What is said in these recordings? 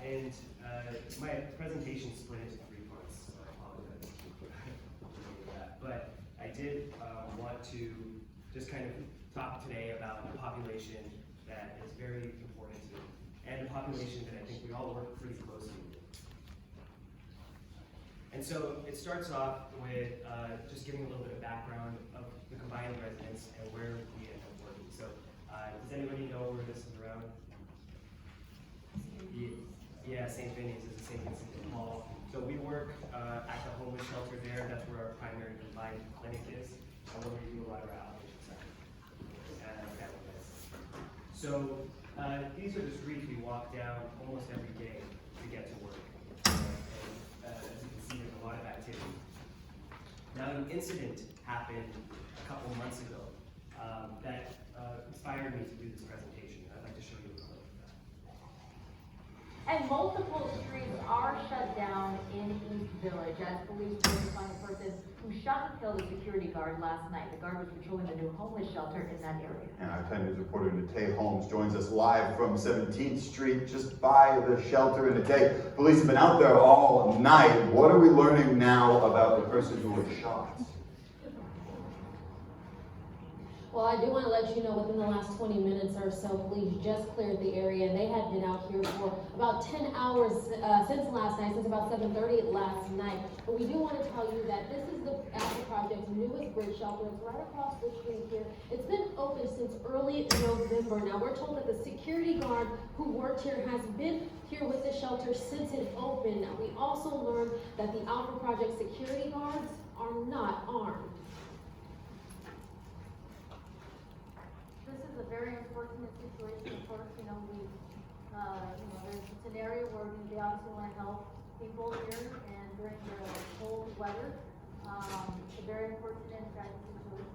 And my presentation split into 3 parts, so I apologize for that. But I did want to just kind of talk today about a population that is very important to me, and a population that I think we all work pretty closely with. And so it starts off with just giving a little bit of background of the combined residence and where we end up working. So does anybody know where this is around? Yeah, St. Vinny's is the St. Vincent de Paul. So we work at the homeless shelter there. That's where our primary combined clinic is, and where we do a lot of our outpatient centers. So these are the streets we walk down almost every day to get to work. And as you can see, there's a lot of activity. Now, an incident happened a couple months ago that inspired me to do this presentation. I'd like to show you a clip of that. And multiple streets are shut down in East Village as police try to find the person who shot and killed a security guard last night. The guard was patrolling the new homeless shelter in that area. And our 10 News reporter Natay Holmes joins us live from 17th Street, just by the shelter. And Natay, police have been out there all night. What are we learning now about the person who was shot? Well, I do want to let you know within the last 20 minutes or so, police just cleared the area, and they had been out here for about 10 hours since last night, since about 7:30 last night. But we do want to tell you that this is the Apple Project's newest bridge shelter. It's right across the street here. It's been open since early November. Now, we're told that the security guard who worked here has been here with the shelter since it opened. Now, we also learned that the Alpha Project security guards are not armed. This is a very unfortunate situation. Of course, it's an area where we obviously want to help people here and during the cold weather. It's a very unfortunate and tragic situation.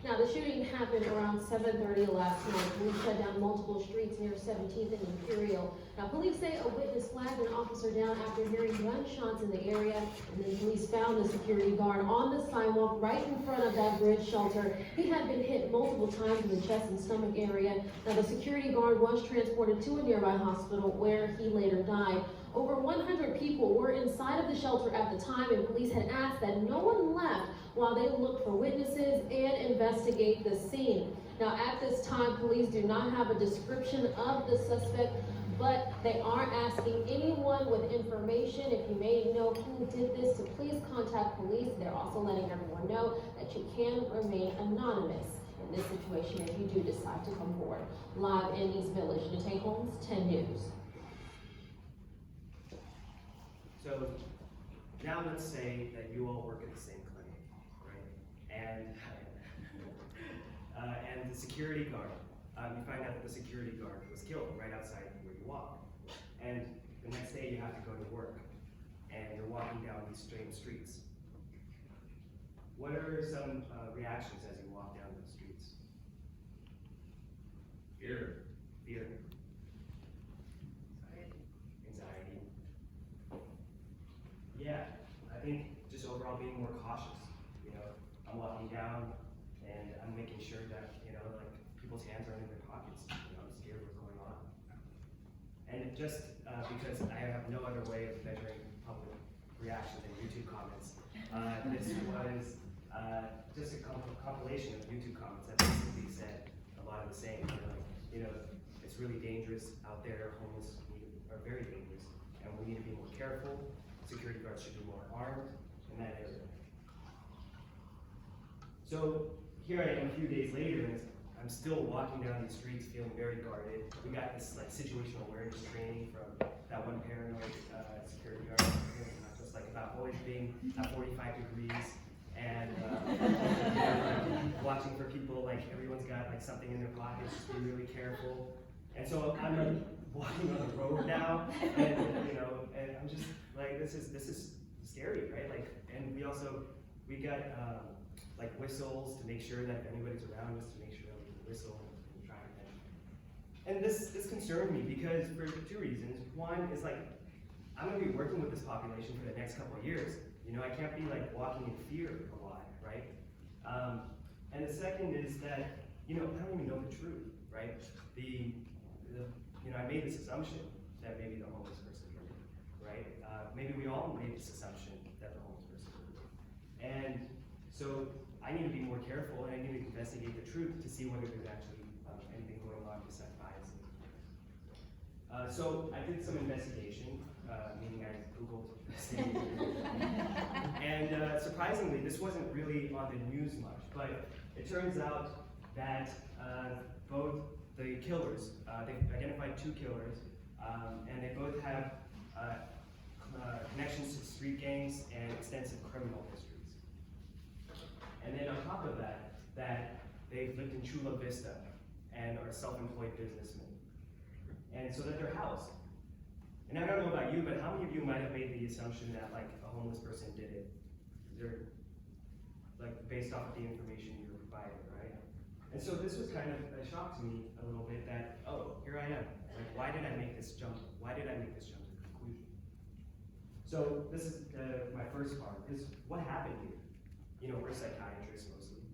Now, the shooting happened around 7:30 last night. We shut down multiple streets near 17th and Imperial. Now, police say a witness flagged an officer down after hearing gunshots in the area, and then police found the security guard on the sidewalk right in front of that bridge shelter. He had been hit multiple times in the chest and stomach area. Now, the security guard was transported to a nearby hospital where he later died. Over 100 people were inside of the shelter at the time, and police had asked that no one left while they looked for witnesses and investigate the scene. Now, at this time, police do not have a description of the suspect, but they are asking anyone with information, if you may know who did this, to please contact police. They're also letting everyone know that you can remain anonymous in this situation if you do decide to come forward. Live in East Village, Natay Holmes, 10 News. So now let's say that you all work at the same clinic, right? And and the security guard, you find out that the security guard was killed right outside where you walk. And the next day you have to go to work, and you're walking down these strange streets. What are some reactions as you walk down those streets? Fear. Anxiety. Yeah, I think just overall being more cautious. I'm walking down and I'm making sure that, like people's hands aren't in their pockets. I'm scared what's going on. And just because I have no other way of measuring public reactions and YouTube comments, this was just a compilation of YouTube comments that basically said a lot of the same. It's really dangerous out there. Homeless are very dangerous, and we need to be more careful. Security guards should be more armed in that area. So here I am a few days later, and I'm still walking down these streets feeling very guarded. We got this situational awareness training from that one paranoid security guard, just about always being at 45 degrees and watching for people, everyone's got something in their pockets, just be really careful. And so I'm walking on the road now, and and I'm just this is scary, right? And we got whistles to make sure that if anybody's around us, to make sure that we can whistle and try to. And this concerned me because for 2 reasons. One is I'm going to be working with this population for the next couple of years. I can't be walking in fear a lot, right? And the second is that I don't even know the truth, right? The I made this assumption that maybe the homeless person did it, right? Maybe we all made this assumption that the homeless person did it. And so I need to be more careful, and I need to investigate the truth to see whether there's actually anything going on besides bias. So I did some investigation, meaning I Googled and surprisingly, this wasn't really on the news much, but it turns out that both the killers, they identified 2 killers, and they both have connections to street gangs and extensive criminal histories. And then on top of that, they've lived in Chula Vista and are self-employed businessmen. And so that they're housed. And I don't know about you, but how many of you might have made the assumption that like a homeless person did it? They're like based off of the information you were provided, right? And so this was kind of a shock to me a little bit that, oh, here I am. Like, why did I make this jump? Why did I make this jump to conclusion? So this is my first part, is what happened here? We're psychiatrists mostly.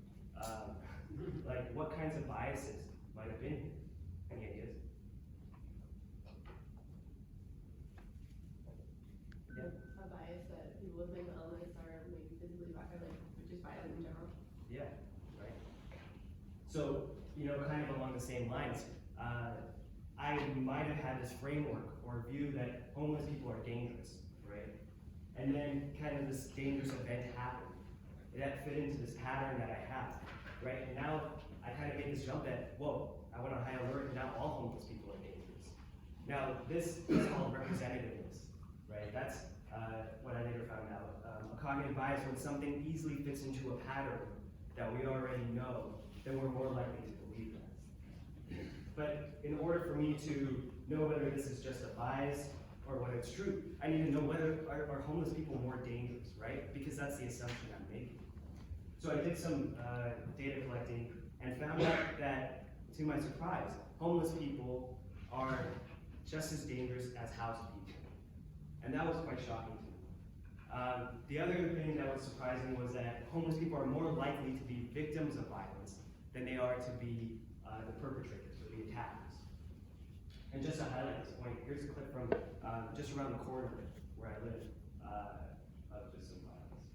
Like, what kinds of biases might have been here? Any ideas? Yeah. A bias that people with mental illness are maybe physically violent, which is violent in general. Yeah, right. So, kind of along the same lines, I might have had this framework or view that homeless people are dangerous, right? And then kind of this dangerous event happened. That fit into this pattern that I have, right? And now I kind of made this jump that, whoa, I went on high alert, and now all homeless people are dangerous. Now, this is called representativeness, right? That's what I later found out. A cognitive bias, when something easily fits into a pattern that we already know, then we're more likely to believe that. But in order for me to know whether this is just a bias or whether it's true, I need to know whether are homeless people more dangerous, right? Because that's the assumption I'm making. So I did some data collecting and found out that, to my surprise, homeless people are just as dangerous as housed people. And that was quite shocking to me. The other thing that was surprising was that homeless people are more likely to be victims of violence than they are to be the perpetrators or the attackers. And just to highlight this point, here's a clip from just around the corner where I live of just some violence.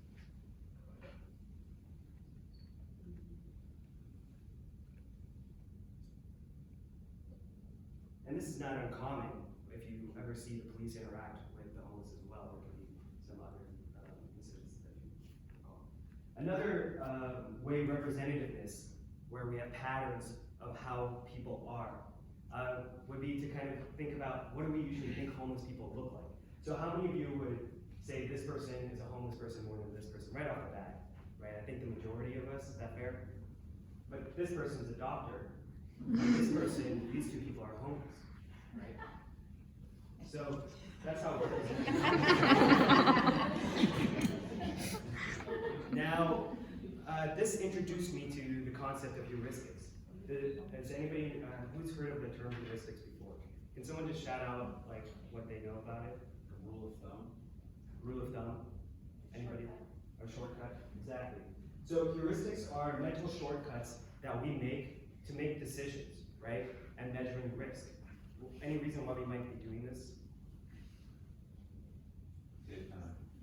And this is not uncommon if you ever see the police interact with the homeless as well. There could be some other incidents that you recall. Another way representativeness, where we have patterns of how people are, would be to kind of think about what do we usually think homeless people look like. So how many of you would say this person is a homeless person more than this person right off the bat, right? I think the majority of us, is that fair? But this person is a doctor. This person, these 2 people are homeless, right? So that's how it works. Now, this introduced me to the concept of heuristics. Has anybody, who's heard of the term heuristics before? Can someone just shout out like what they know about it? A rule of thumb. Rule of thumb. Anybody? A shortcut? Exactly. So heuristics are mental shortcuts that we make to make decisions, right? And measuring risk. Any reason why we might be doing this?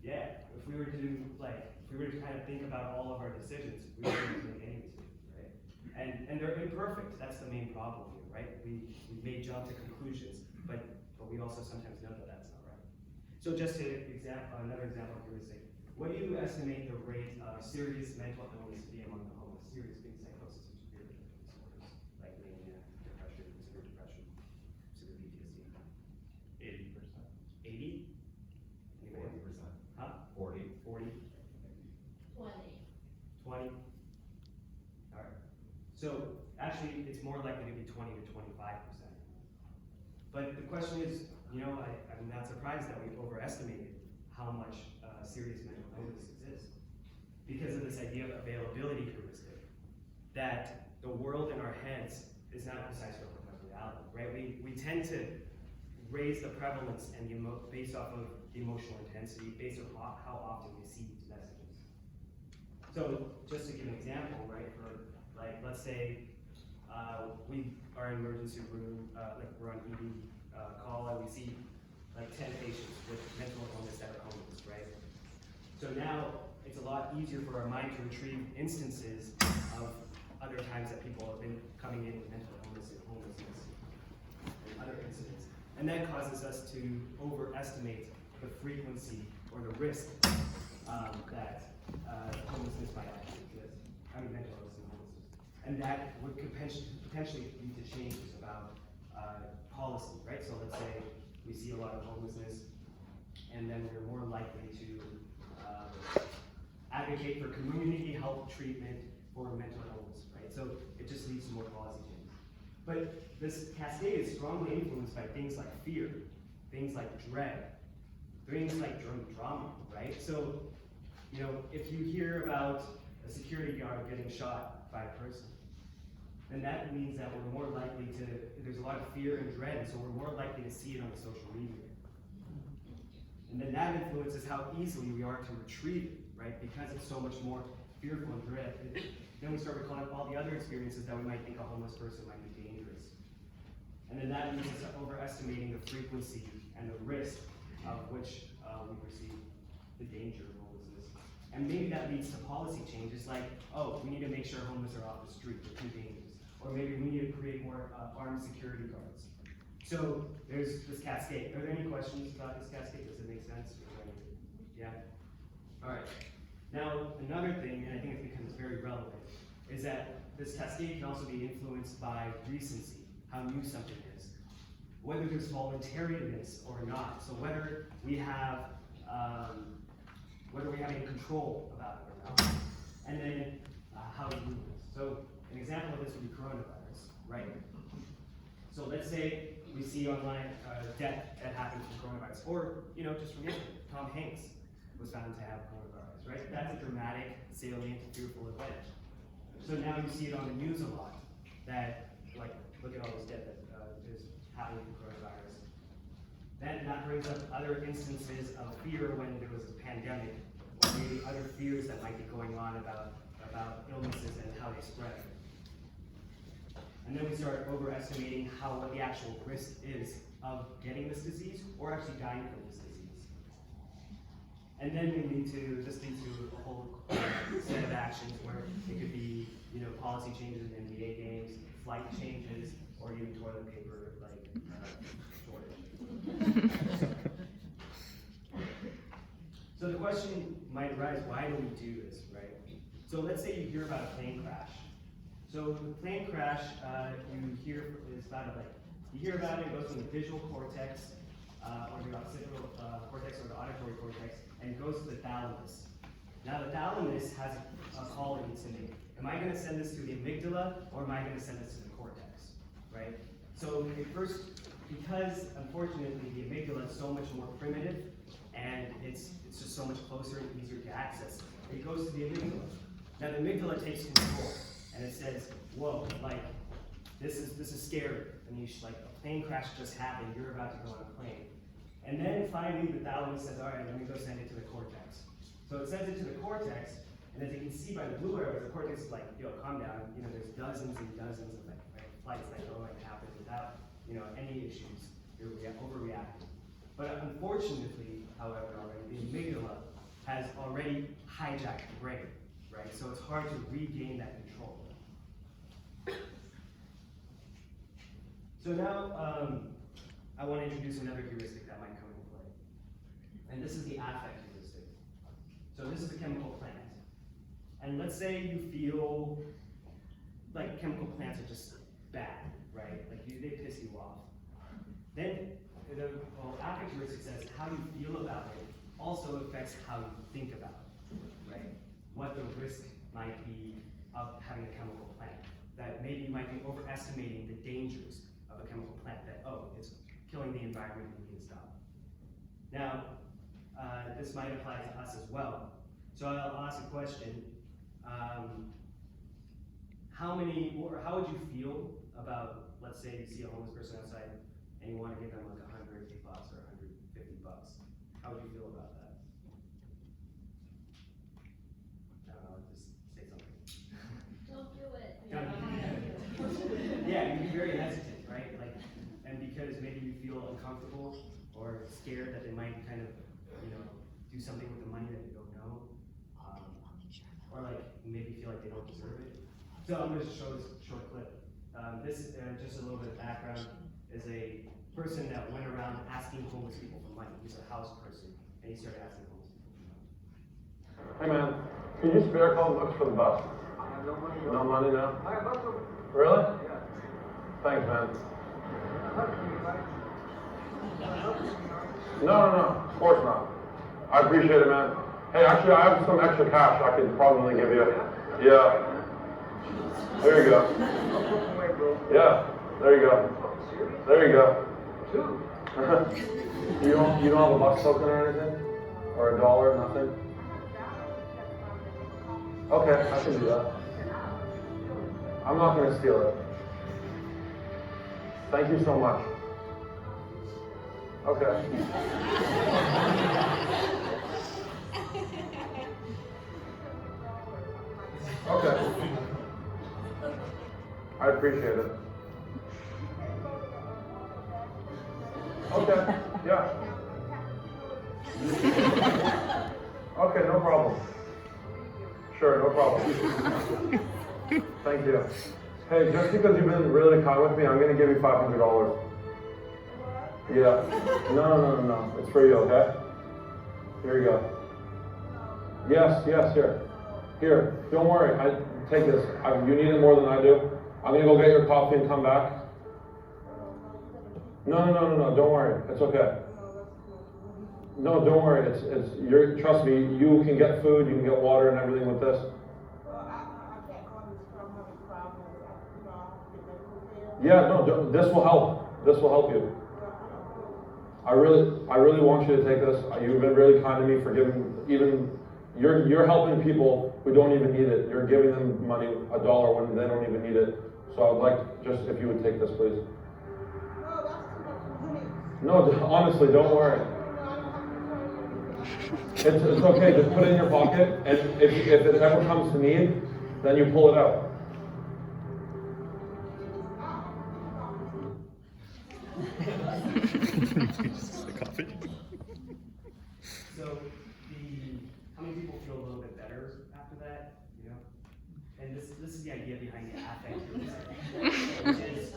Yeah. If we were to kind of think about all of our decisions, we wouldn't make any decisions, right? And they're imperfect. That's the main problem here, right? We may jump to conclusions, but we also sometimes know that that's not right. So just another example of heuristic. What do you estimate the rate of serious mental illness to be among the homeless? Serious being psychosis and severe disorders, like mania, depression, severe PTSD. 80%. 80? 40%. Huh? 40. 40? 20. 20? All right. So actually, it's more likely to be 20 to 25%. But the question is, I'm not surprised that we overestimated how much serious mental illness exists because of this idea of availability heuristic, that the world in our heads is not a precise replica of reality, right? We tend to raise the prevalence and based off of the emotional intensity, based on how often we see these messages. So just to give an example, right, for like, let's say we are in emergency room, like we're on ED call, and we see like 10 patients with mental illness that are homeless, right? So now it's a lot easier for our mind to retrieve instances of other times that people have been coming in with mental illness and homelessness and other incidents. And that causes us to overestimate the frequency or the risk that homelessness might actually exist. I mean, mental illness and homelessness. And that would potentially lead to changes about policy, right? So let's say we see a lot of homelessness, and then we're more likely to advocate for community health treatment for mental illness, right? So it just leads to more policy changes. But this cascade is strongly influenced by things like fear, things like dread, things like drama, right? So, you know, if you hear about a security guard getting shot by a person, then that means that we're more likely to, there's a lot of fear and dread, and so we're more likely to see it on social media. And then that influences how easily we are to retrieve it, right? Because it's so much more fearful and dread. Then we start recalling all the other experiences that we might think a homeless person might be dangerous. And then that leads us to overestimating the frequency and the risk of which we perceive the danger of homelessness. And maybe that leads to policy changes like, oh, we need to make sure homeless are off the street, they're too dangerous. Or maybe we need to create more armed security guards. So there's this cascade. Are there any questions about this cascade? Does it make sense? Yeah? All right. Now, another thing, and I think it becomes very relevant, is that this cascade can also be influenced by recency, how new something is, whether there's voluntariness or not. So whether we have any control about it or not, and then how we move this. So an example of this would be coronavirus, right? So let's say we see online death that happened from coronavirus, or just from yesterday, Tom Hanks was found to have coronavirus, right? That's a dramatic, salient, fearful event. So now you see it on the news a lot, that, like, look at all this death that is happening from coronavirus. Then that brings up other instances of fear when there was a pandemic, or maybe other fears that might be going on about illnesses and how they spread. And then we start overestimating what the actual risk is of getting this disease or actually dying from this disease. And then this leads to a whole set of actions where it could be, policy changes in NBA games, flight changes, or even toilet paper, shortage. So the question might arise, why do we do this, right? So let's say you hear about a plane crash. So the plane crash, you hear about it, it goes from the visual cortex, or the occipital cortex, or the auditory cortex, and goes to the thalamus. Now the thalamus has a call it needs to make. Am I going to send this to the amygdala, or am I going to send this to the cortex, right? So because unfortunately the amygdala is so much more primitive, and it's just so much closer and easier to access, it goes to the amygdala. Now the amygdala takes control. And it says, whoa, this is scary. And a plane crash just happened, you're about to go on a plane. And then finally the thalamus says, all right, let me go send it to the cortex. So it sends it to the cortex, and as you can see by the blue arrows, the cortex is like, yo, calm down. There's dozens and dozens of flights that go and happen without, any issues. You're overreacting. But unfortunately, however, the amygdala has already hijacked the brain, right? So it's hard to regain that control. So now, I want to introduce another heuristic that might come into play. And this is the affect heuristic. So this is a chemical plant. And let's say you feel like chemical plants are just bad, right? They piss you off. Then the affect heuristic says how you feel about it also affects how you think about it, right? What the risk might be of having a chemical plant. That maybe you might be overestimating the dangers of a chemical plant, that, oh, it's killing the environment, we need to stop. Now, this might apply to us as well. So I'll ask a question. How would you feel about, let's say you see a homeless person outside and you want to give them like $100 or $150? How would you feel about that? I don't know, just say something. Don't do it. Don't do it. Yeah, you'd be very hesitant, right? Like, and because maybe you feel uncomfortable or scared that they might kind of, do something with the money that you don't know. Or like, maybe feel like they don't deserve it. So I'm gonna show this short clip. This, just a little bit of background, is a person that went around asking homeless people for money. He's a house person, and he started asking homeless people for money. Hey man, can you spare a couple bucks for the bus? I have no money. No money now? I have lots of. Really? Yeah. Thanks, man. No. No, of course not. I appreciate it, man. Hey, actually, I have some extra cash I could probably give you. Yeah. There you go. Yeah, there you go. There you go. Two. You don't have a bus token or anything? Or $1, nothing? Okay, I can do that. I'm not gonna steal it. Thank you so much. Okay. Okay. I appreciate it. Okay, yeah. Okay, no problem. Sure, no problem. Thank you. Hey, just because you've been really kind with me, I'm gonna give you $500. Yeah. No. It's for you, okay? Here you go. Yes, here. Here, don't worry. Take this. You need it more than I do. I'm gonna go get your coffee and come back. No. Don't worry. It's okay. No, don't worry. Trust me. You can get food. You can get water and everything with this. Yeah, no. This will help. This will help you. I really want you to take this. You've been really kind to me for giving You're helping people who don't even need it. You're giving them money, $1 when they don't even need it. So I'd like just if you would take this, please. No, honestly, don't worry. It's okay. Just put it in your pocket, and if it ever comes to need, then you pull it out. The coffee. So how many people feel a little bit better after that? And this is the idea behind the affect which is,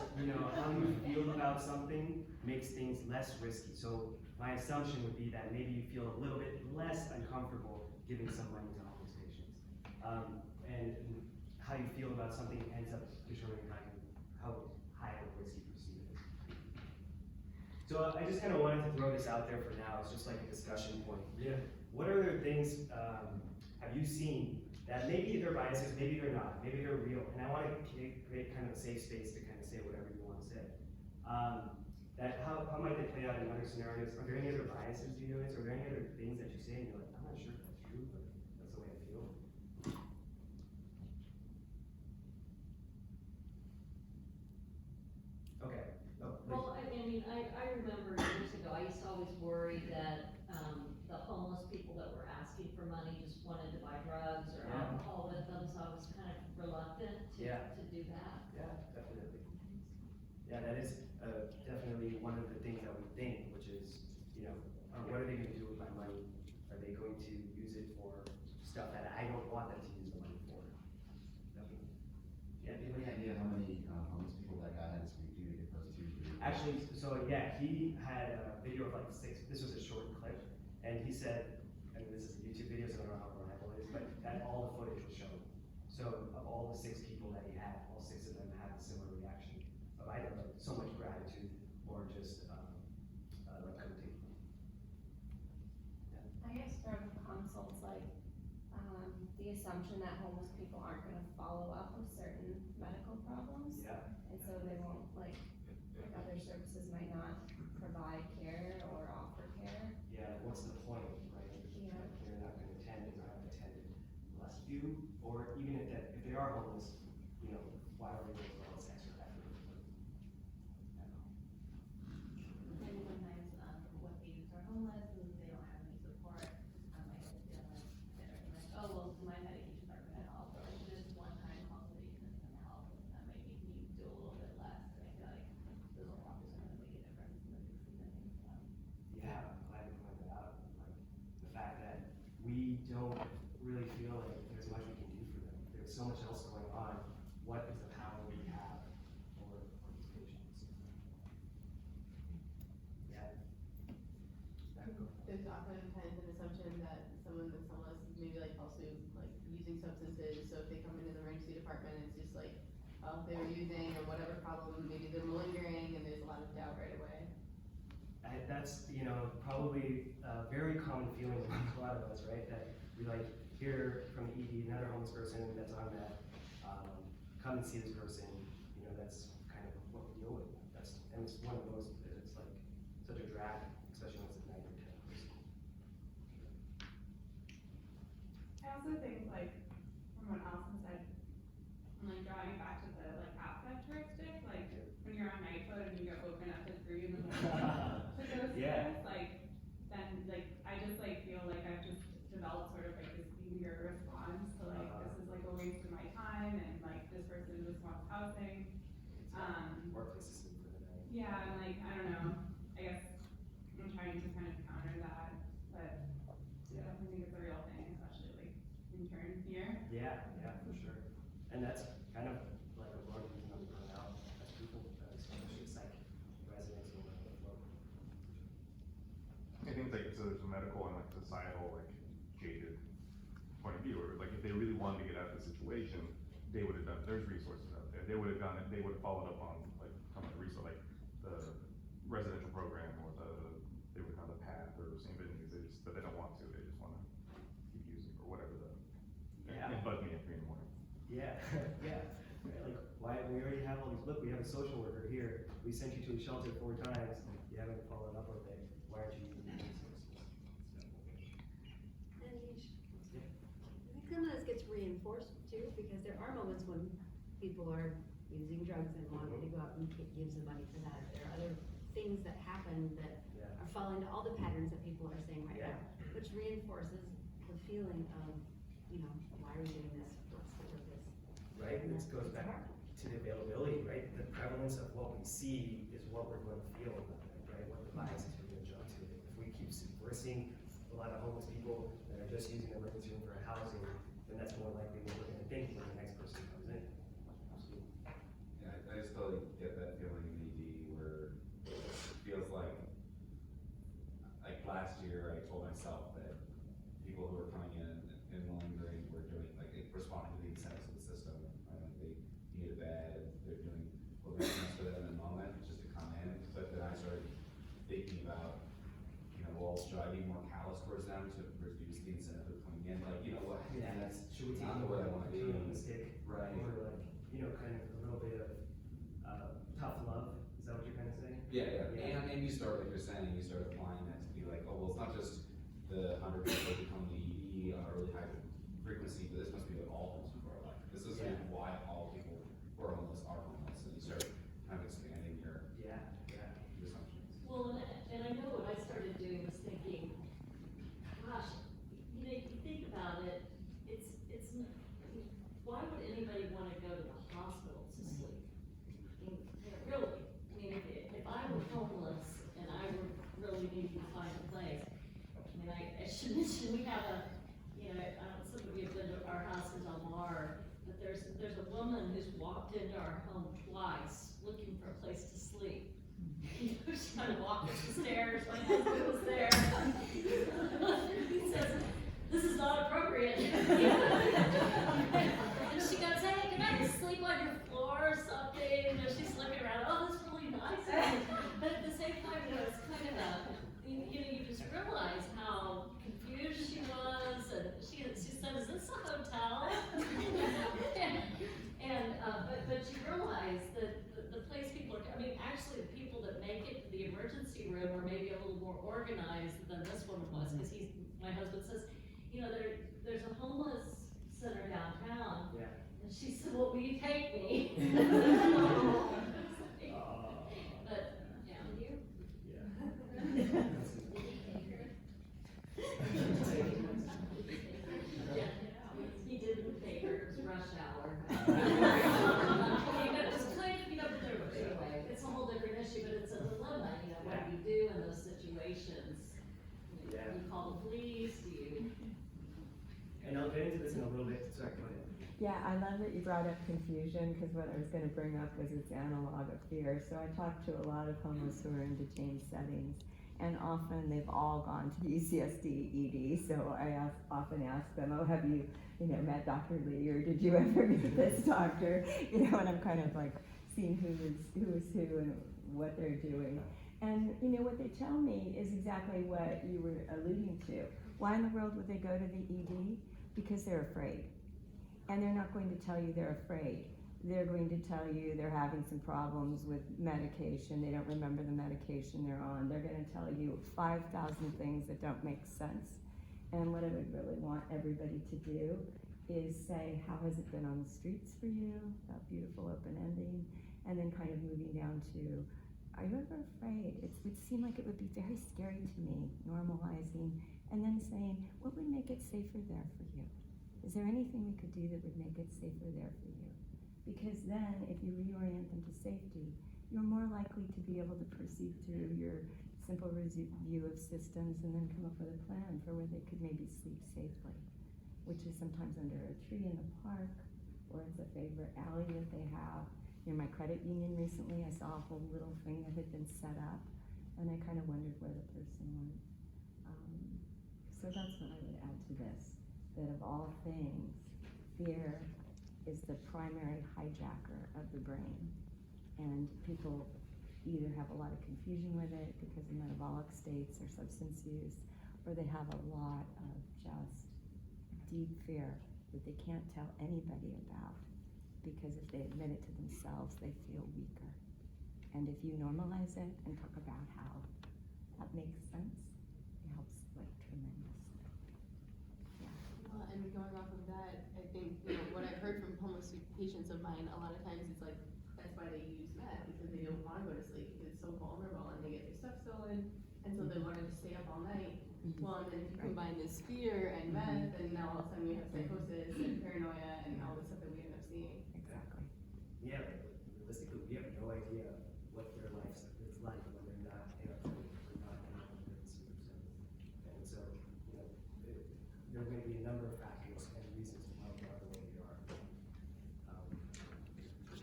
how you feel about something makes things less risky. So my assumption would be that maybe you feel a little bit less uncomfortable giving some money to homeless patients. And how you feel about something ends up determining how high of a risk you perceive it. So I just kind of wanted to throw this out there for now. It's just like a discussion point. Yeah. What other things have you seen that maybe they're biases, maybe they're not, maybe they're real, and I want to create kind of a safe space to kind of say whatever you want to say. How might they play out in other scenarios? Are there any other biases you notice? Are there any other things that you say and you're like, I'm not sure if that's true, but that's the way I feel? Okay. Well, I remember years ago, I used to always worry that, the homeless people that were asking for money just wanted to buy drugs or alcohol with them, so I was kind of reluctant to do that. Yeah, definitely. Yeah, that is definitely one of the things that we think, which is, what are they going to do with my money? Are they going to use it for stuff that I don't want them to use the money for? Definitely. Yeah. Do you have any idea how many homeless people that guy had to speak to get those two? Actually, so yeah, he had a video of like 6. This was a short clip, and he said, I mean, this is a YouTube video, so I don't know how reliable it is, but that all the footage was shown. So of all the 6 people that he had, all 6 of them had a similar reaction of either like so much gratitude or just like couldn't take it. I guess from consults, like, the assumption that homeless people aren't gonna follow up with certain medical problems. Yeah. And so they won't, like other services might not provide care or offer care. Yeah, what's the point, right? Yeah. They're not gonna attend and not have attended unless you, or even if they are homeless, why are they problem, maybe they're malingering and there's a lot of doubt right away. That's, probably a very common feeling among a lot of us, right? That we hear from the ED, another homeless person that's on that, come and see this person, that's kind of what we deal with. And it's one of those, it's like such a drag, especially when it's a 9 or 10 person. I also think from what Allison said, drawing it back to the affect heuristic, when you're on night foot and you get woken up at 3 in the morning to go see Yeah. this, then I just feel like I've just developed sort of this eager response to this is a waste of my time and this person just wants housing. Workplace is for the night. Yeah, and I don't know, I guess I'm trying to kind of counter that, but I definitely think it's a real thing, especially intern here. Yeah, for sure. And that's kind of a lot of reason I'm burning out as people, especially residents or whatever. I think so there's a medical and societal jaded point of view, or if they really wanted to get out of the situation, they would have done, there's resources out there, they would have done it, they would have followed up on some of the resource, the residential program or they would have done the PATH or St. Vinny's, but they don't want to, they just wanna keep using or whatever it bugged me at 3 in the morning. Yeah, yeah. Right, why, we already have all these, look, we have a social worker here, we sent you to a shelter 4 times, you haven't followed up with it, why aren't you using these resources? And I think some of this gets reinforced too, because there are moments when people are using drugs and wanting to go out and give some money for that. There are other things that happen that are falling into all the patterns that people are saying right now, which reinforces the feeling of, why are we doing this? What's the purpose? Right, and this goes back to the availability, right? The prevalence of what we see is what we're going to feel about it, right? What the biases we're going to jump to. If we keep, we're seeing a lot of homeless people that are just using the emergency room for housing, then that's more likely what we're going to think when the next person comes in. Absolutely. Yeah, I just totally get that feeling in ED where it feels like last year I told myself that people who were coming in and malingering were doing, responding to the incentives of the system, right? They need a bed, they're doing what makes sense for them in the moment, just to come in, but then I started thinking about, well, should I be more callous towards them to reduce the incentive of coming in, what, Yeah, that's should we take not the way I wanna be. on the stick? Right. Or kind of a little bit of tough love, is that what you're kind of saying? Yeah. And you start, like you're saying, you start applying that to be well, it's not just the 100 people who come to ED on a really high frequency, but this must be what all homeless people are like. This is why all people who are homeless, and you start kind of expanding your assumptions. Well, and I know what I started doing was thinking, gosh, you think about it, why would anybody wanna go to the hospital to sleep? Really, if I were homeless and I were really needing to find a place, I should mention, we have some of you have been to our house in Del Mar, but there's a woman who's walked into our home twice looking for a place to sleep. She kind of walked up the stairs, my husband was there. He says, "This is not appropriate." And she goes, "Hey, can I just sleep on your floor or something?" And she's looking around, "Oh, that's really nice." But at the same time, it's kind of you just realize how confused she was, and she said, "Is this a hotel?" But you realize that the place people are, actually the people that make it to the emergency room are maybe a little more organized than this woman was, because my husband says, there's a homeless center downtown. Yeah. And she said, "Well, will you take me?" But, yeah. He didn't take her, it was rush hour. Anyway, it's a whole different issue, but it's a dilemma, what do you do in those situations? Do you call the police, do you? And I'll get into this in a little bit, sorry, go ahead. Yeah, I love that you brought up confusion, because what I was going to bring up was its analog of fear. So I talk to a lot of homeless who are in detained settings, and often they've all gone to the UCSD ED. So I often ask them, "Oh, have you met Dr. Lee, or did you ever meet this doctor?" And I'm kind of seeing who is who and what they're doing. And you know what they tell me is exactly what you were alluding to. Why in the world would they go to the ED? Because they're afraid. And they're not going to tell you they're afraid. They're going to tell you they're having some problems with medication. They don't remember the medication they're on. They're going to tell you 5,000 things that don't make sense. And what I would really want everybody to do is say, how has it been on the streets for you? That beautiful open ending. And then kind of moving down to, are you ever afraid? It would seem like it would be very scary to me, normalizing. And then saying, what would make it safer there for you? Is there anything we could do that would make it safer there for you? Because then, if you reorient them to safety, you're more likely to be able to proceed through your simple review of systems and then come up with a plan for where they could maybe sleep safely, which is sometimes under a tree in the park, or it's a favorite alley that they have. Near my credit union recently, I saw a whole little thing that had been set up, and I kind of wondered where the person went. So that's what I would add to this, that of all things, fear is the primary hijacker of the brain. And people either have a lot of confusion with it because of metabolic states or substance use, or they have a lot of just deep fear that they can't tell anybody about, because if they admit it to themselves, they feel weaker. And if you normalize it and talk about how that makes sense, it helps like tremendously. Yeah. Well, and going off of that, I think, what I've heard from homeless patients of mine, a lot of times it's like, that's why they use meth, because they don't wanna go to sleep, because it's so vulnerable and they get their stuff stolen, and so they wanna just stay up all night. Well, and then if you combine this fear and meth, and now all of a sudden we have psychosis and paranoia and all the stuff that we end up seeing. Exactly. Yeah, but realistically, we have no idea what their life is like when they're not in our community, they're not in our community. And so, there are going to be a number of factors and reasons why we are the way we are. All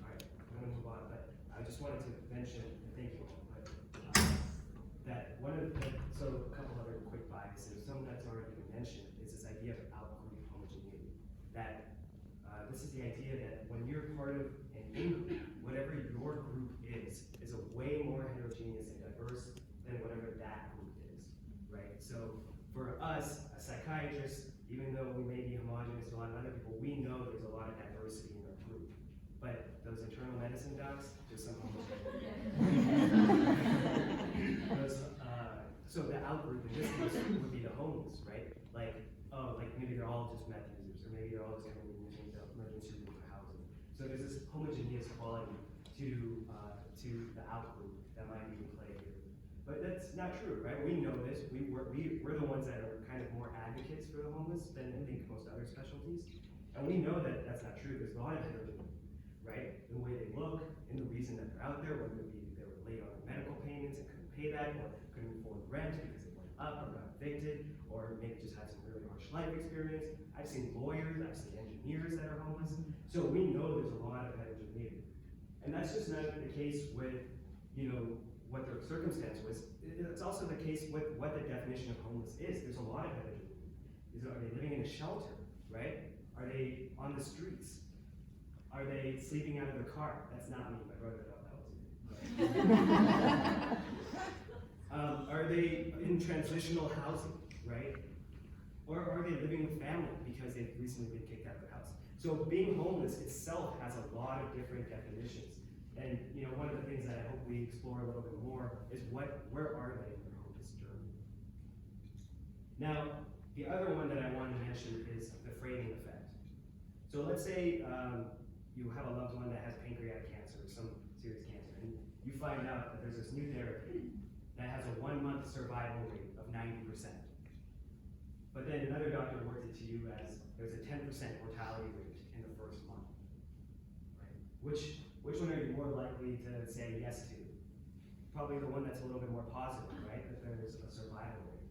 right, I'm going to move on, but I just wanted to mention, thank you, but, that one of the, so a couple other quick biases, some that's already been mentioned, is this idea of out-group homogeneity. That this is the idea that when you're part of an in-group, whatever your group is a way more heterogeneous and diverse than whatever that group is, right? So for us, a psychiatrist, even though we may be homogenous to a lot of other people, we know there's a lot of diversity in our group. But those internal medicine docs, just some so the out-group in this case would be the homeless, right? Like, oh, like maybe they're all just meth users, or maybe they're all just coming in using the emergency room for housing. So there's this homogeneous quality to the out-group that might even play here. But that's not true, right? We know this. We're the ones that are kind of more advocates for the homeless than I think most other specialties. And we know that that's not true. There's a lot of heterogeneity, right? The way they look and the reason that they're out there, whether it be they were late on their medical payments and couldn't pay that, or couldn't afford rent because it went up or got evicted, or maybe just had some really harsh life experience. I've seen lawyers, I've seen engineers that are homeless. So we know there's a lot of heterogeneity. And that's just not the case with, what their circumstance was. It's also the case with what the definition of homeless is. There's a lot of heterogeneity. Are they living in a shelter, right? Are they on the streets? Are they sleeping out of the car? That's not me, my brother thought that was me. Are they in transitional housing, right? Or are they living with family because they've recently been kicked out of their house? So being homeless itself has a lot of different definitions. And one of the things that I hope we explore a little bit more is where are they in their homeless journey? Now, the other one that I want to mention is the framing effect. So let's say you have a loved one that has pancreatic cancer or some serious cancer, and you find out that there's this new therapy that has a 1-month survival rate of 90%. But then another doctor works it to you as there's a 10% mortality rate in the first month. Right? Which one are you more likely to say yes to? Probably the one that's a little bit more positive, right? That there's a survival rate.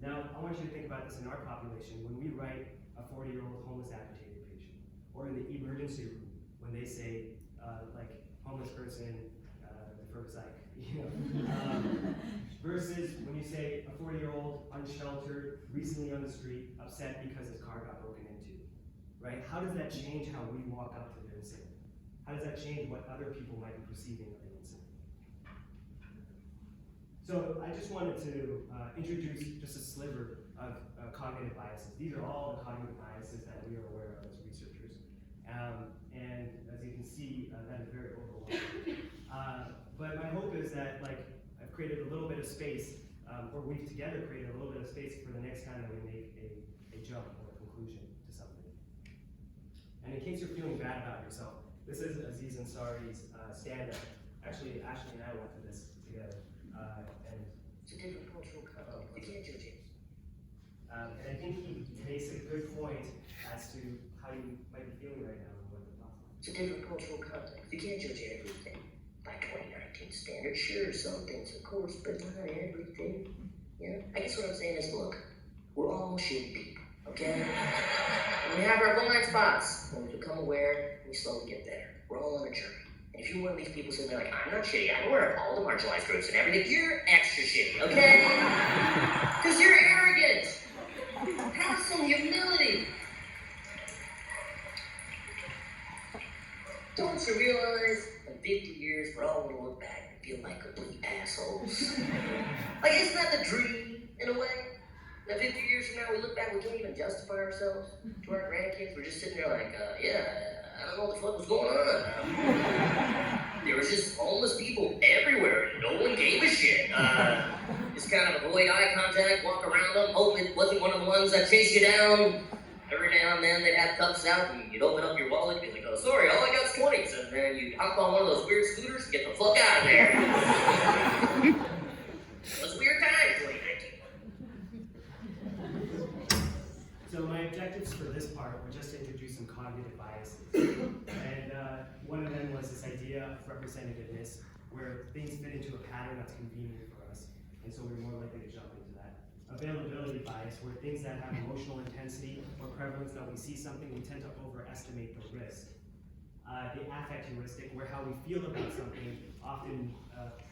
Now, I want you to think about this in our population. When we write a 40-year-old homeless agitated patient, or in the emergency room, when they say, like, homeless person, for psych, versus when you say a 40-year-old, unsheltered, recently on the street, upset because his car got broken into, right? How does that change how we walk up to them and say, how does that change what other people might be perceiving of an incident? So I just wanted to introduce just a sliver of cognitive biases. These are all the cognitive biases that we are aware of as researchers. And as you can see, that is very overwhelming. But my hope is that, like, I've created a little bit of space, or we've together created a little bit of space for the next time that we make a jump or a conclusion to something. And in case you're feeling bad about yourself, this is Aziz Ansari's stand-up. Actually, Ashley and I went to this together. And it's a different cultural code. You can't judge it. And I think he makes a good point as to how you might be feeling right now and what the thoughts are. It's a different cultural context. You can't judge everything by 2019 standards. Sure, some things, of course, but not everything. Yeah? I guess what I'm saying is, look, we're all shitty people, okay? And we have our blind spots. When we become aware, we slowly get better. We're all on a journey. And if you're one of these people sitting there like, I'm not shitty, I'm aware of all the marginalized groups and everything, you're extra shitty, okay? Because you're arrogant. Have some humility. Don't you realize in 50 years we're all gonna look back and feel like complete assholes? Like, isn't that the dream, in a way? That 50 years from now we look back, we can't even justify ourselves to our grandkids. We're just sitting there like, I don't know what the fuck was going on. There was just homeless people everywhere. No one gave a shit. Just kind of avoid eye contact, walk around them, hope it wasn't one of the ones that chased you down. Every now and then they'd have cups out and you'd open up your wallet and be like, oh, sorry, all I got's 20s. And then you'd hop on one of those weird scooters and get the fuck out of there. It was weird times, 2019. So my objectives for this part were just to introduce some cognitive biases. And one of them was this idea of representativeness, where things fit into a pattern that's convenient for us. And so we're more likely to jump into that. Availability bias, where things that have emotional intensity or prevalence, that we see something, we tend to overestimate the risk. The affect heuristic, where how we feel about something often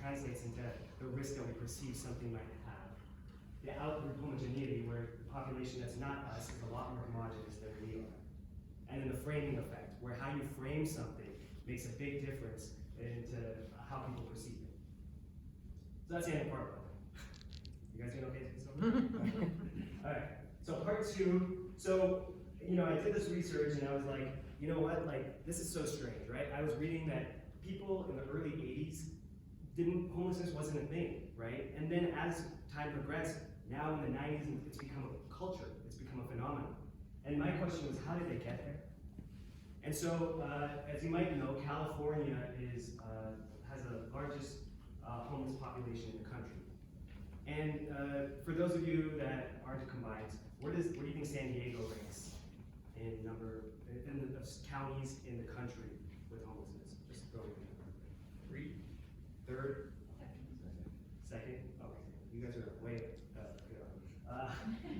translates into the risk that we perceive something might have. The outgroup homogeneity, where the population that's not us is a lot more homogeneous than we are. And then the framing effect, where how you frame something makes a big difference into how people perceive it. So that's the end of part one. You guys doing okay so far? Alright, so part two. So, I did this research and I was like, you know what, like, this is so strange, right? I was reading that people in the early 80s, homelessness wasn't a thing, right? And then as time progressed, now in the 90s, it's become a culture, it's become a phenomenon. And my question was, how did they get there? And so, as you might know, California has the largest homeless population in the country. And for those of you that aren't combined, where do you think San Diego ranks in the counties in the country with homelessness? Just throw it in. 3? 3rd? 2nd? Okay, you guys are way good.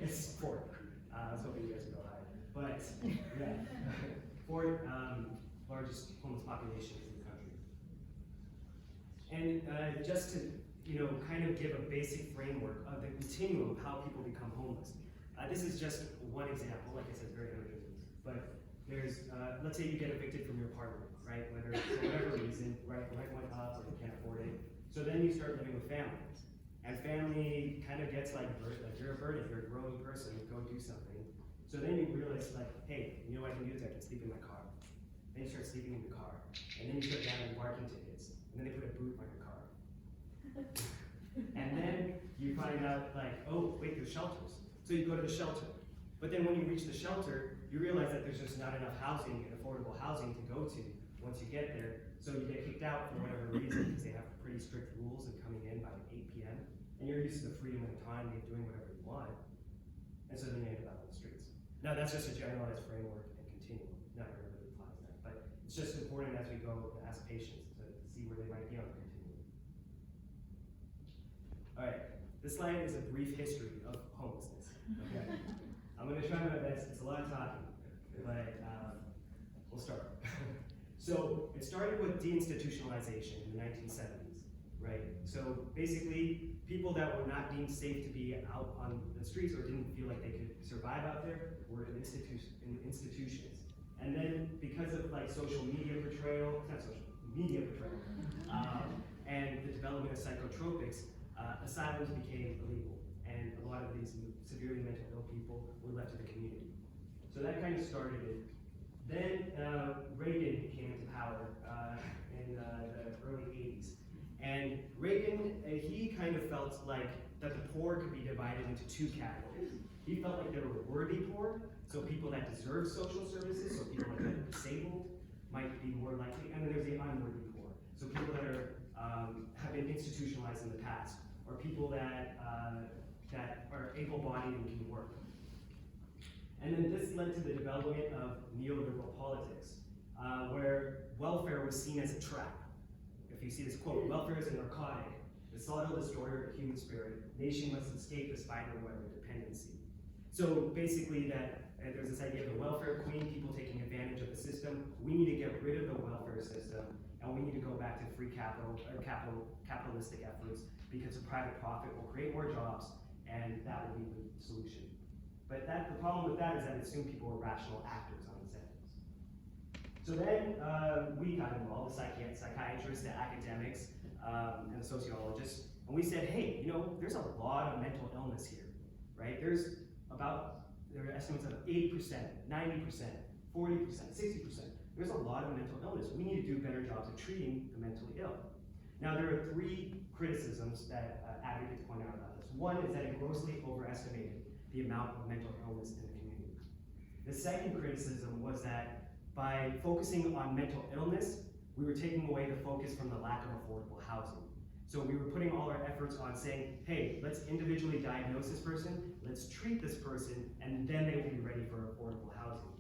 It's 4th. I was hoping you guys would go higher. But yeah, 4th largest homeless population in the country. And just to kind of give a basic framework of the continuum of how people become homeless. This is just one example, like I said, very underrated. But there's, let's say you get evicted from your apartment, right? Whether for whatever reason, rent went up or you can't afford it. So then you start living with family. And family kind of gets like you're a burden, you're a growing person, go do something. So then you realize like, hey, you know what I can do is I can sleep in my car. Then you start sleeping in the car. And then you put down your parking tickets. And then they put a boot on your car. And then you find out like, oh, wait, there's shelters. So you go to the shelter. But then when you reach the shelter, you realize that there's just not enough housing and affordable housing to go to once you get there. So you get kicked out for whatever reason because they have pretty strict rules of coming in by 8 p.m. And you're used to the freedom and autonomy of doing whatever you want. And so then you end up on the streets. Now that's just a generalized framework and continuum. Not everybody applies that. But it's just important as we go to ask patients to see where they might be on the continuum. All right, this slide is a brief history of homelessness. Okay, I'm going to try my best. It's a lot of talking, but we'll start. So it started with deinstitutionalization in the 1970s, right? So basically, people that were not deemed safe to be out on the streets or didn't feel like they could survive out there were in institutions. And then because of like social media portrayal, not social, media portrayal, and the development of psychotropics, asylums became illegal. And a lot of these severely mental ill people were left to the community. So that kind of started it. Then Reagan came into power in the early 80s. And Reagan, he kind of felt like that the poor could be divided into two categories. He felt like there were worthy poor, so people that deserve social services, so people that are disabled might be more likely, and then there's the unworthy poor, so people that are have been institutionalized in the past, or people that that are able-bodied and can work. And then this led to the development of neoliberal politics, where welfare was seen as a trap. If you see this quote, welfare is a narcotic, the subtle destroyer of the human spirit. Nation must escape the spider web of dependency. So basically that there's this idea of the welfare queen, people taking advantage of the system. We need to get rid of the welfare system, and we need to go back to free capital, or capitalistic efforts, because the private profit will create more jobs, and that will be the solution. But the problem with that is that it assumed people were rational actors on the sentence. So then we got involved, the psychiatrists, the academics, and the sociologists, and we said, hey, you know, there's a lot of mental illness here, right? There are estimates of 80%, 90%, 40%, 60%. There's a lot of mental illness. We need to do better jobs of treating the mentally ill. Now, there are three criticisms that advocates point out about this. One is that it grossly overestimated the amount of mental illness in the community. The second criticism was that by focusing on mental illness, we were taking away the focus from the lack of affordable housing. So we were putting all our efforts on saying, hey, let's individually diagnose this person, let's treat this person, and then they will be ready for affordable housing.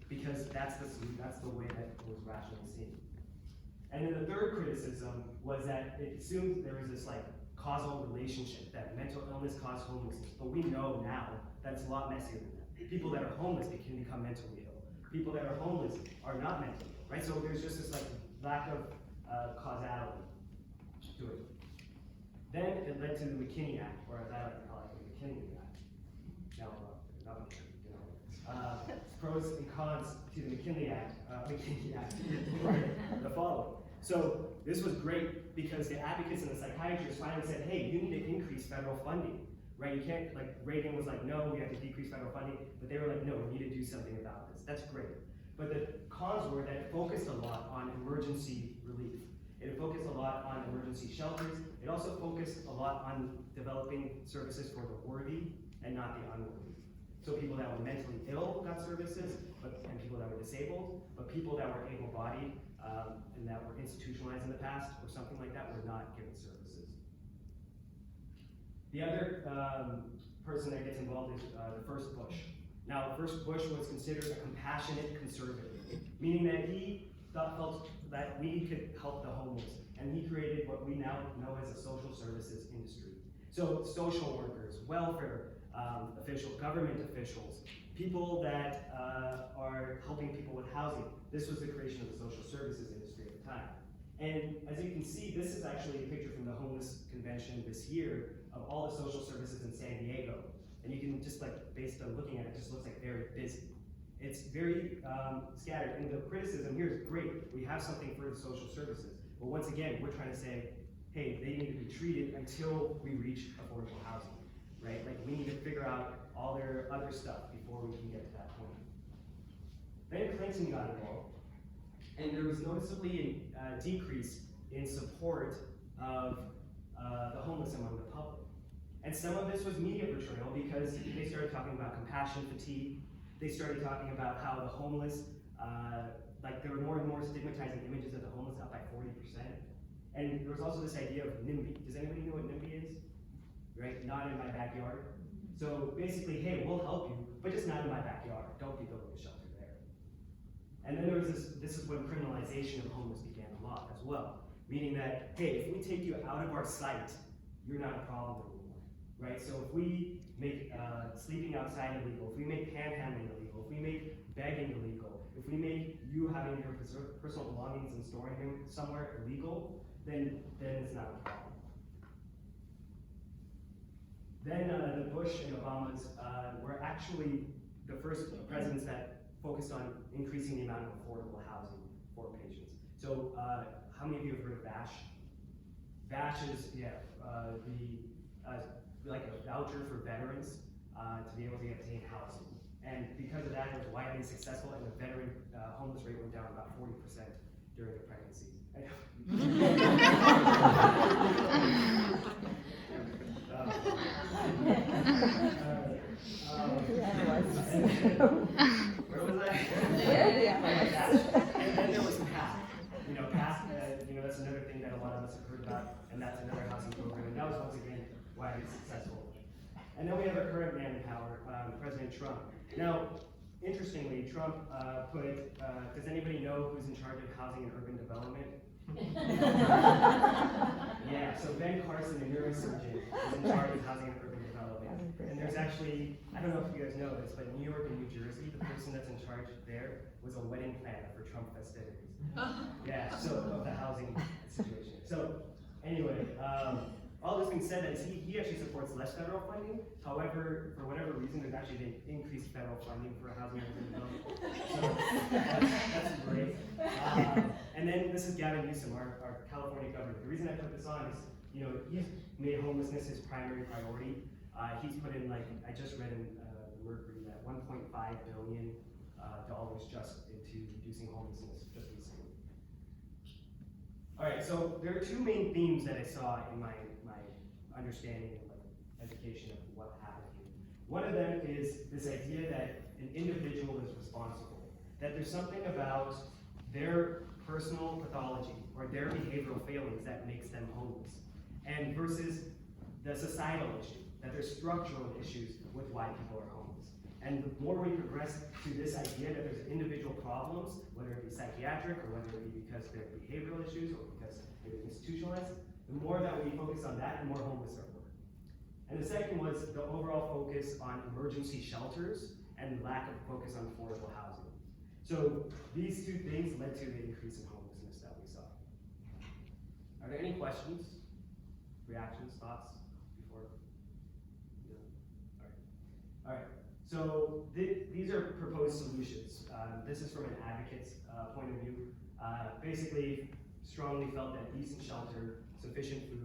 Because that's the way that it was rationally seen. And then the third criticism was that it assumed there was this like causal relationship, that mental illness caused homelessness. But we know now that it's a lot messier than that. People that are homeless can become mentally ill. People that are homeless are not mentally ill, right? So there's just this like lack of causality to it. Then it led to the McKinney Act, or as I like to call it, the McKinney Act. Now, pros and cons to the McKinney Act, the following. So this was great because the advocates and the psychiatrists finally said, hey, you need to increase federal funding, right? You can't, like Reagan was like, no, we have to decrease federal funding, but they were like, no, we need to do something about this. That's great. But the cons were that it focused a lot on emergency relief. It focused a lot on emergency shelters. It also focused a lot on developing services for the worthy and not the unworthy. So people that were mentally ill got services, and people that were disabled, but people that were able-bodied and that were institutionalized in the past or something like that were not given services. The other person that gets involved is the first Bush. Now, the first Bush was considered a compassionate conservative, meaning that he felt that we could help the homeless, and he created what we now know as a social services industry. So social workers, welfare officials, government officials, people that are helping people with housing. This was the creation of the social services industry at the time. And as you can see, this is actually a picture from the homeless convention this year of all the social services in San Diego. And you can just like, based on looking at it, just looks like very busy. It's very scattered, and the criticism here is great. We have something for the social services, but once again, we're trying to say, hey, they need to be treated until we reach affordable housing, right? Like we need to figure out all their other stuff before we can get to that point. Then Clinton got involved, and there was noticeably a decrease in support of the homeless among the public. And some of this was media portrayal because they started talking about compassion fatigue. They started talking about how the homeless, like there were more and more stigmatizing images of the homeless, up by 40%. And there was also this idea of NIMBY. Does anybody know what NIMBY is? Right, not in my backyard. So basically, hey, we'll help you, but just not in my backyard. Don't be building a shelter there. And then there was this is when criminalization of homeless began a lot as well. Meaning that, hey, if we take you out of our sight, you're not a problem anymore, right? So if we make sleeping outside illegal, if we make panhandling illegal, if we make begging illegal, if we make you having your personal belongings and storing them somewhere illegal, then it's not a problem. Then the Bush and Obamas were actually the first presidents that focused on increasing the amount of affordable housing for patients. So, how many of you have heard of VASH? VASH is, like a voucher for veterans to be able to obtain housing. And because of that, it was widely successful, and the veteran homeless rate went down about 40% during the pregnancy. Where was I? And then there was PATH. PATH, that's another thing that a lot of us have heard about, and that's another housing program, and that was once again widely successful. And then we have our current man in power, President Trump. Now, interestingly, Trump does anybody know who's in charge of housing and urban development? Yeah, so Ben Carson, a neurosurgeon, is in charge of housing and urban development. And there's actually, I don't know if you guys know this, but in New York and New Jersey, the person that's in charge there was a wedding planner for Trump festivities. Yeah, so of the housing situation. So anyway, all this being said, that he actually supports less federal funding. However, for whatever reason, there's actually been increased federal funding for housing and urban development. So that's great. And then this is Gavin Newsom, our California governor. The reason I put this on is, he's made homelessness his primary priority. He's put in, I just read in the Mercury that $1.5 billion just into reducing homelessness just recently. All right, so there are two main themes that I saw in my understanding and education of what happened here. One of them is this idea that an individual is responsible, that there's something about their personal pathology or their behavioral failings that makes them homeless, and versus the societal issue, that there's structural issues with why people are homeless. And the more we progress to this idea that there's individual problems, whether it be psychiatric or whether it be because they're behavioral issues or because they're institutionalized, the more that we focus on that, the more homeless there were. And the second was the overall focus on emergency shelters and lack of focus on affordable housing. So these two things led to the increase in homelessness that we saw. Are there any questions, reactions, thoughts before? All right. So these are proposed solutions. This is from an advocate's point of view. Basically, strongly felt that decent shelter, sufficient food,